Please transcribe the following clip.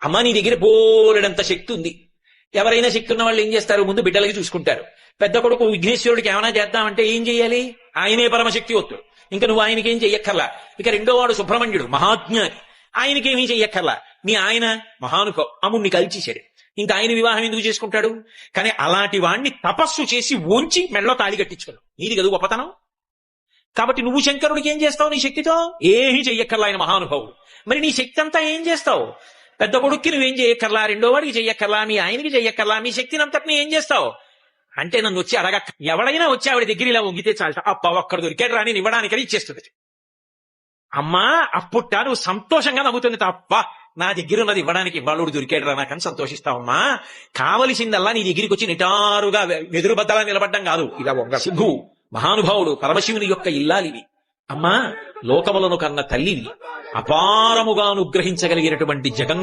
అమ్మ నీ దగ్గర బోలెడంత శక్తి ఉంది. ఎవరైనా శక్తి ఉన్న వాళ్ళు ఏం చేస్తారు, ముందు బిడ్డలకి చూసుకుంటారు. పెద్ద కొడుకు విఘ్నేశ్వరుడికి ఏమైనా చేద్దామంటే ఏం చెయ్యాలి, ఆయనే పరమశక్తి వస్తుడు, ఇంకా నువ్వు ఆయనకేం చెయ్యక్కర్లా. ఇక రెండో వాడు సుబ్రహ్మణ్యుడు మహాజ్ఞాని, ఆయనకేమీ చెయ్యక్కర్లా. మీ ఆయన మహానుభావు అమ్ముణ్ణి కలిచేశాడు, ఇంకా ఆయన వివాహం ఎందుకు చేసుకుంటాడు. కానీ అలాంటి వాణ్ణి తపస్సు చేసి ఓంచి మెడలో తాళి కట్టించుకోడు, నీది కదా గొప్పతనం. కాబట్టి నువ్వు శంకరుడికి ఏం చేస్తావు నీ శక్తితో, ఏమీ చెయ్యక్కర్లా, ఆయన మహానుభావుడు. మరి నీ శక్తి అంతా ఏం చేస్తావు, పెద్ద కొడుక్కి నువ్వేం చెయ్యక్కర్లా, రెండో వాడికి చెయ్యక్కర్లా, మీ ఆయనకి చెయ్యక్కర్లా, మీ శక్తిని అంతటిని ఏం చేస్తావు అంటే నన్ను వచ్చి అడగక్క. ఎవడైనా వచ్చి ఆవిడ దగ్గర ఇలా వంగితే చాలట, అప్ప ఒక్కడ దొరికాడు రాని ఇవ్వడానికని ఇచ్చేస్తుంది. అమ్మా అప్పుట్ట నువ్వు సంతోషంగా నవ్వుతుంది తప్ప, నా దగ్గర ఉన్నది ఇవ్వడానికి ఇవాళుడు దొరికాడు రా నాకని సంతోషిస్తావమ్మా. కావలసిందల్లా నీ దగ్గరికి వచ్చి నిటారుగా వెదురు బద్దలా నిలబడ్డం కాదు. ఇలా వంగ సింధు మహానుభావుడు పరమశివుని యొక్క ఇల్లాలివి. అమ్మా లోకములను కన్న తల్లివి, అపారముగా అనుగ్రహించగలిగినటువంటి జగన్